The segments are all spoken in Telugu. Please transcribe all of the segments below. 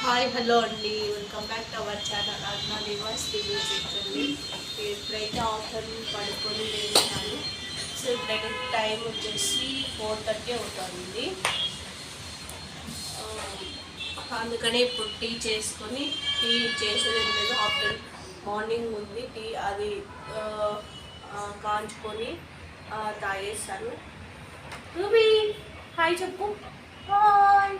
హాయ్ హలో అండి, welcome back to our channel. అన్న రివర్స్ రివ్యూ చేయండి. ఇప్పుడైతే ఆఫ్టర్నూన్ పడుకొని లేచాను. సో ఇప్పుడైతే టైం వచ్చేసి 4:30 అవుతుంది. అందుకని ఇప్పుడు టీ చేసుకొని టీ చేసేది లేదు. ఆఫ్టర్నూన్ మార్నింగ్ ఉంది టీ, అది కాంచుకొని తాగేస్తాను. రూబీ హాయ్ చెప్పు. హాయ్.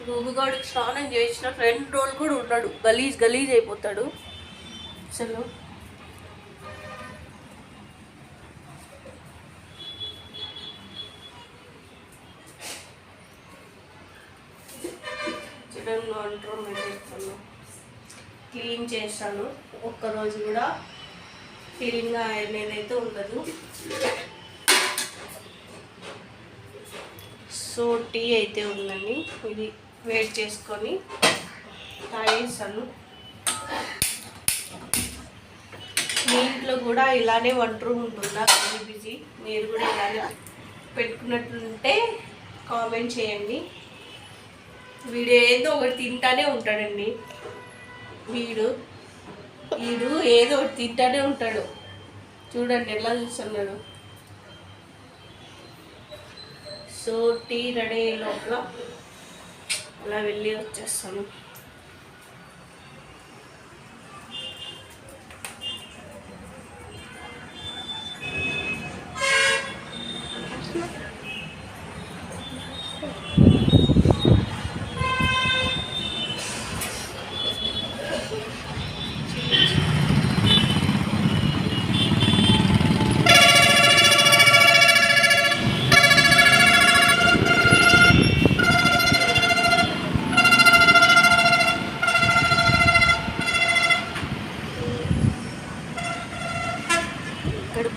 రూబిగాడికి స్నానం చేసిన 2 రోజులు కూడా ఉన్నాడు. గలీజ్ గలీజ్ అయిపోతాడు అసలు. చికెన్ వంటరం చేస్తాను, క్లీన్ చేస్తాను. ఒక్కరోజు కూడా క్లీన్గా నేనైతే ఉండదు. సో టీ అయితే ఉందండి, ఇది వేడి చేసుకొని తాగేస్తాను. మీ ఇంట్లో కూడా ఇలానే వంట రూమ్ ఉంటుందా? బిజీ మీరు కూడా ఇలానే పెట్టుకున్నట్టుంటే కామెంట్ చేయండి. వీడు ఏదో ఒకటి తింటానే ఉంటాడండి. వీడు ఏదో ఒకటి తింటానే ఉంటాడు. చూడండి ఎలా చూస్తున్నాడు. సో టీ రెడీ అయ్యే లోపల అలా వెళ్ళి వచ్చేస్తాను.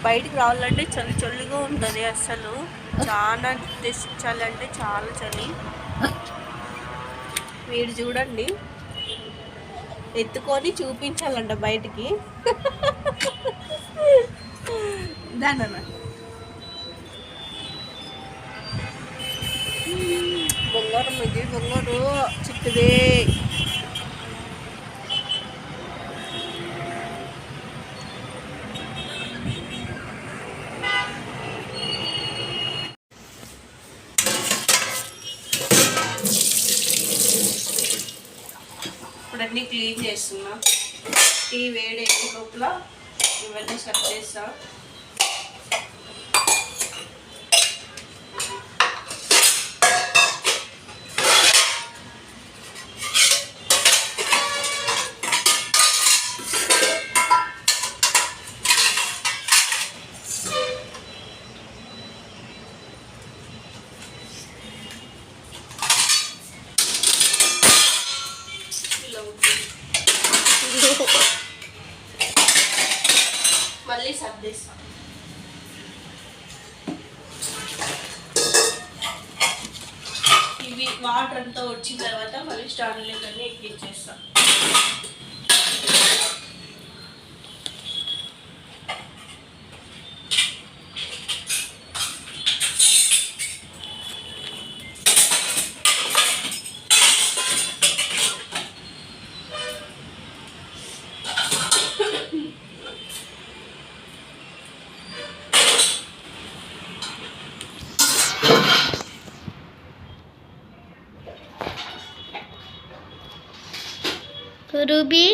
బయటికి రావాలంటే చలి చలిగా ఉంటుంది అసలు. చాలా చలి అంటే చాలా చలి. మీరు చూడండి, ఎత్తుకొని చూపించాలంట బయటికి. దానన్నా బొంగారం, ఇది బొంగారు చిక్కుదే. ఇప్పుడన్నీ క్లీన్ చేస్తున్నా. టీ వేడి ఎక్కి లోపల ఇవన్నీ సెట్ చేస్తా. మళ్ళీ సర్దేస్తాం. ఇవి వాటర్ అంతా వచ్చిన తర్వాత మళ్ళీ స్టాండ్లోకి ఎక్కించేస్తాం. రూబీ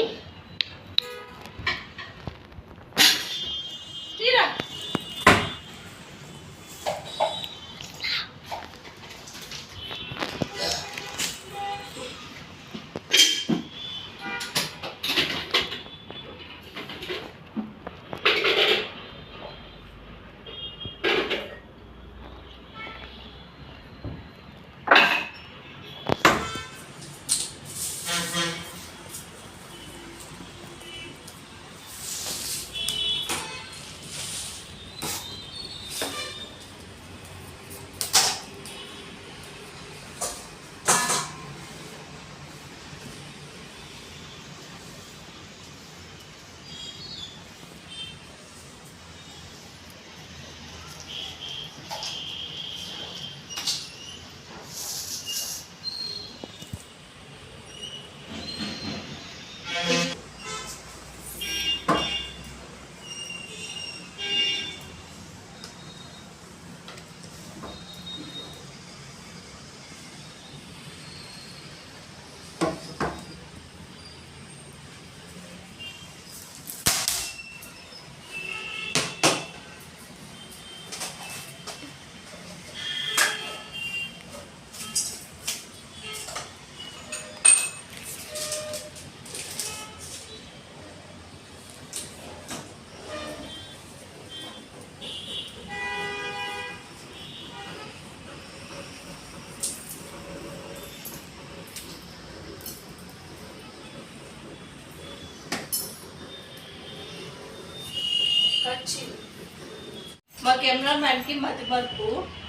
మా కెమెరామ్యాన్కి మతి మరుపు.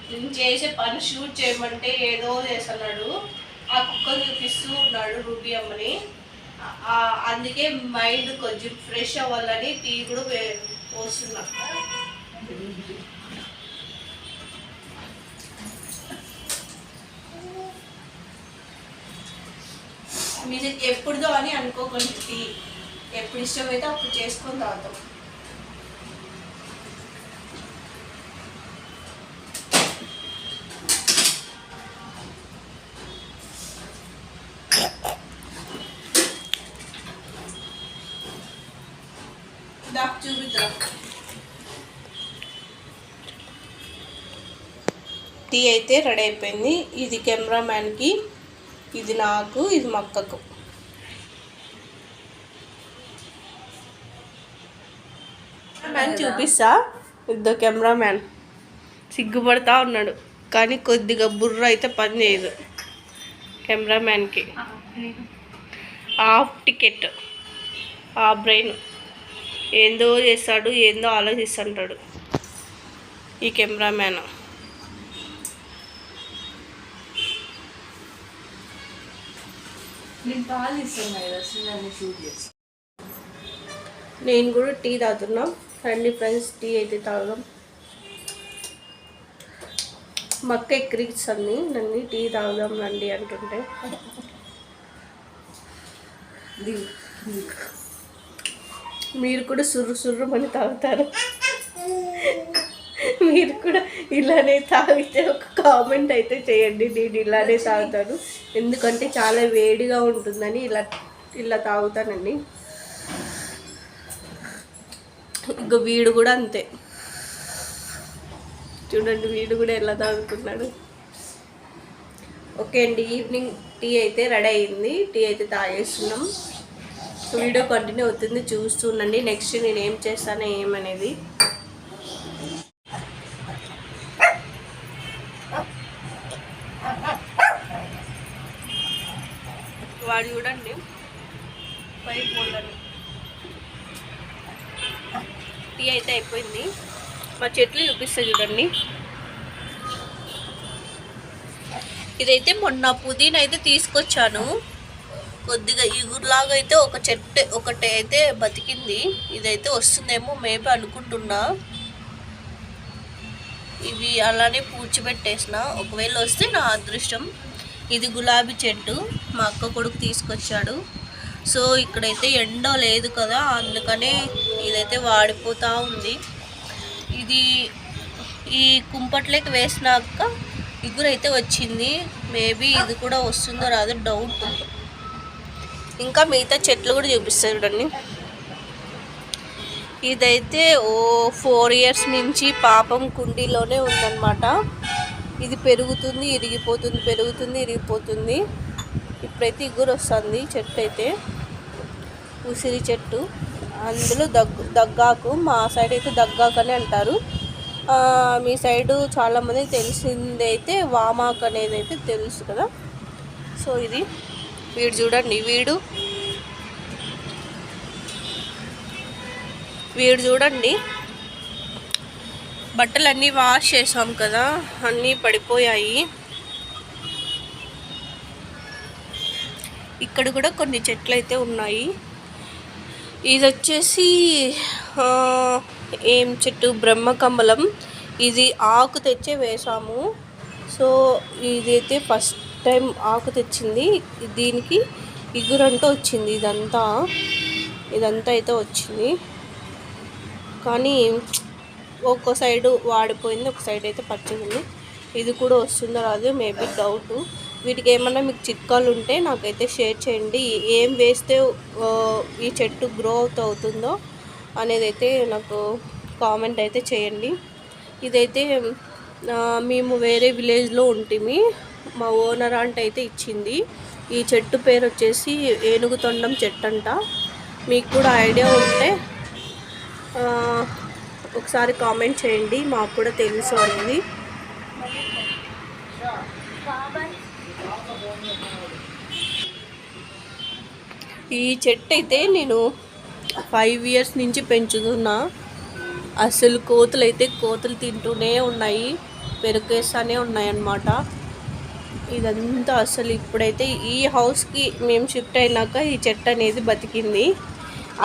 నేను చేసే పని షూట్ చేయమంటే ఏదో చేస్తున్నాడు. ఆ కుక్కను చూపిస్తూ ఉన్నాడు రూబీ అమ్మని. అందుకే మైండ్ కొంచెం ఫ్రెష్ అవ్వాలని టీ కూడా పోస్తున్నా. మీరు ఎప్పుడుదో అని అనుకోకండి. టీ ఎప్పుడు ఇష్టమైతే అప్పుడు చేసుకొని తాగుతాం. చూపిద్దాం. టీ అయితే రెడీ అయిపోయింది. ఇది కెమెరామ్యాన్కి, ఇది నాకు, ఇది మా అక్కకు. కెమెరామ్యాన్ చూపిస్తా. ఇద్దో కెమెరామ్యాన్ సిగ్గుపడతా ఉన్నాడు, కానీ కొద్దిగా బుర్ర అయితే పని చేయదు కెమెరామ్యాన్కి. హాఫ్ టికెట్, ఆ బ్రెయిన్ ఏందో చేస్తాడు, ఏందో ఆలోచిస్తుంటాడు ఈ కెమెరామ్యాన్. నేను కూడా టీ తాగుతున్నా. రండి ఫ్రెండ్స్, టీ అయితే తాగుదాం. మక్క ఎక్కిరిస్తుంది నన్ను, టీ తాగుదాం రండి అంటుంటే. మీరు కూడా సుర్రు అని తాగుతారు. మీరు కూడా ఇలానే తాగితే ఒక కామెంట్ అయితే చేయండి. నేను ఇలానే తాగుతాను, ఎందుకంటే చాలా వేడిగా ఉంటుందని ఇలా తాగుతానండి. ఇంకో వీడు కూడా అంతే, చూడండి వీడు కూడా ఎలా తాగుతున్నాడు. ఓకే అండి, ఈవినింగ్ టీ అయితే రెడీ అయింది. టీ అయితే తాగేస్తున్నాం. వీడియో కంటిన్యూ అవుతుంది, చూస్తుండండి. నెక్స్ట్ నేను ఏం చేస్తానో ఏమనేది. వాడు చూడండి పైకి పోలని. టీ అయితే అయిపోయింది. మా చెట్లు చూపిస్తా చూడండి. ఇదైతే మొన్న పుదీనా అయితే తీసుకొచ్చాను. కొద్దిగా ఇగురులాగా అయితే ఒక చెట్టు ఒకటి అయితే బతికింది. ఇదైతే వస్తుందేమో మేబీ అనుకుంటున్నా. ఇవి అలానే పూడ్చిపెట్టేసిన, ఒకవేళ వస్తే నా అదృష్టం. ఇది గులాబీ చెట్టు మా అక్క కొడుకు తీసుకొచ్చాడు. సో ఇక్కడైతే ఎండ లేదు కదా, అందుకనే ఇదైతే వాడిపోతూ ఉంది. ఇది ఈ కుంపట్లోకి వేసినాక ఇగురైతే వచ్చింది. మేబీ ఇది కూడా వస్తుందో రాదో డౌట్. ఇంకా మిగతా చెట్లు కూడా చూపిస్తాయి చూడండి. ఇదైతే 4 years నుంచి పాపం కుండీలోనే ఉందన్నమాట. ఇది పెరుగుతుంది ఇరిగిపోతుంది, పెరుగుతుంది ఇరిగిపోతుంది. ఇప్పుడైతే ఇగురు వస్తుంది. చెట్టు అయితే ఉసిరి చెట్టు, అందులో దగ్గాకు. మా సైడ్ అయితే దగ్గాకు అని అంటారు. మీ సైడు చాలామందికి తెలిసిందైతే వామాకు అనేది అయితే తెలుసు కదా. సో ఇది వీడు చూడండి, వీడు చూడండి. బట్టలు అన్నీ వాష్ చేసాం కదా, అన్నీ పడిపోయాయి. ఇక్కడ కూడా కొన్ని చెట్లు అయితే ఉన్నాయి. ఇది వచ్చేసి ఏం చెట్టు, బ్రహ్మకమలం. ఇది ఆకు తెచ్చే వేసాము. సో ఇదైతే ఫస్ట్ టైం ఆకు తెచ్చింది. దీనికి ఇగురంటూ వచ్చింది. ఇదంతా అయితే వచ్చింది, కానీ ఒక్కో సైడు వాడిపోయింది, ఒక సైడ్ అయితే పచ్చగా. ఇది కూడా వస్తుందో రాదు, మేబీ డౌట్. వీటికి ఏమన్నా మీకు చిట్కాలు ఉంటే నాకైతే షేర్ చేయండి. ఏం వేస్తే ఈ చెట్టు గ్రో అవుతుందో అనేది అయితే నాకు కామెంట్ అయితే చేయండి. ఇదైతే మేము వేరే విలేజ్లో ఉంటుంది, మా ఓనర్ అంటే అయితే ఇచ్చింది. ఈ చెట్టు పేరు వచ్చేసి ఏనుగుతొండం చెట్టు అంట. మీకు కూడా ఐడియా ఉంటే ఒకసారి కామెంట్ చేయండి, మాకు కూడా తెలుసు అనేది. ఈ చెట్టు అయితే నేను 5 years నుంచి పెంచుతున్నా. అసలు కోతులు తింటూనే ఉన్నాయి, పెరుకేస్తూనే ఉన్నాయన్నమాట. ఇదంతా అసలు ఇప్పుడైతే ఈ హౌస్కి మేము షిఫ్ట్ అయినాక ఈ చెట్టు అనేది బతికింది.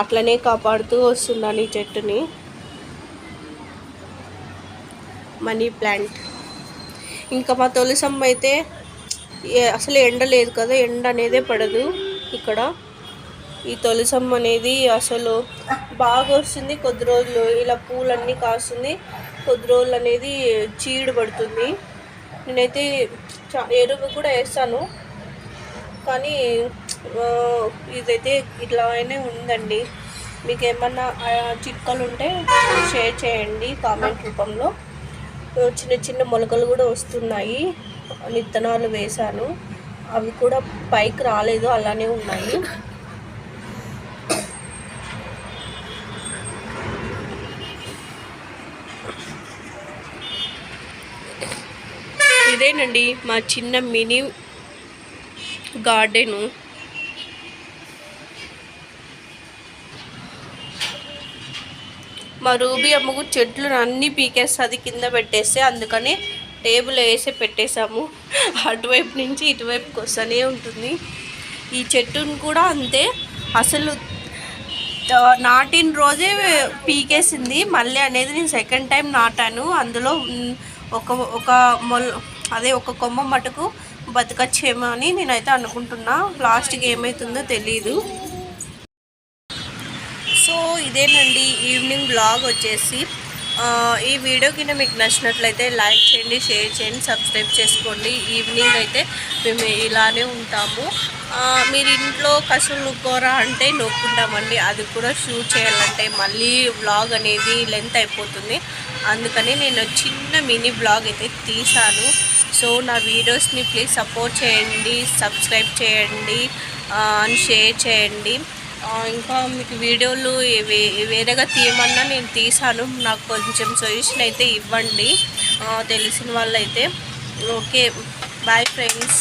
అట్లనే కాపాడుతూ వస్తున్నాను ఈ చెట్టుని. Money plant. ఇంకా మా తులసమ్మ అయితే అసలు ఎండ లేదు కదా, ఎండ అనేదే పడదు ఇక్కడ. ఈ తులసమ్మ అనేది అసలు బాగా వస్తుంది, కొద్ది రోజులు ఇలా పూలన్నీ కాస్తుంది, కొద్ది రోజులు అనేది చీడు పడుతుంది. నేనైతే ఎరువు కూడా వేస్తాను, కానీ ఇదైతే ఇట్లానే ఉందండి. మీకు ఏమన్నా చిట్కాలు ఉంటే షేర్ చేయండి కామెంట్ రూపంలో. చిన్న చిన్న మొలకలు కూడా వస్తున్నాయి, విత్తనాలు వేశాను, అవి కూడా పైకి రాలేదు, అలానే ఉన్నాయి. ఇదేనండి మా చిన్న మినీ గార్డెను. మా రూబీ అమ్మకు చెట్లు అన్నీ పీకేస్తుంది కింద పెట్టేస్తే, అందుకని టేబుల్ వేసి పెట్టేశాము. అటువైపు నుంచి ఇటువైపుకి వస్తూనే ఉంటుంది. ఈ చెట్టును కూడా అంతే, అసలు నాటిన రోజే పీకేసింది. మళ్ళీ అనేది నేను సెకండ్ టైం నాటాను. అందులో ఒక కొమ్మ మటుకు బతకచ్చేమో అని నేనైతే అనుకుంటున్నా. లాస్ట్కి ఏమవుతుందో తెలీదు. సో ఇదేనండి ఈవినింగ్ బ్లాగ్ వచ్చేసి. ఈ వీడియో కింద మీకు నచ్చినట్లయితే లైక్ చేయండి, షేర్ చేయండి, సబ్స్క్రైబ్ చేసుకోండి. ఈవినింగ్ అయితే మేము ఇలానే ఉంటాము. మీరు ఇంట్లో కసులు నొక్కోరా అంటే నొక్కుంటామండి. అది కూడా షూట్ చేయాలంటే మళ్ళీ బ్లాగ్ అనేది లెంత్ అయిపోతుంది. అందుకని నేను చిన్న మినీ బ్లాగ్ అయితే తీశాను. సో నా వీడియోస్ని ప్లీజ్ సపోర్ట్ చేయండి, సబ్స్క్రైబ్ చేయండి అండ్ షేర్ చేయండి. ఇంకా మీకు వీడియోలు వేరేగా తీయమన్నా నేను తీసాను. నాకు కొంచెం సజెషన్ అయితే ఇవ్వండి తెలిసిన వాళ్ళైతే. Okay, bye friends.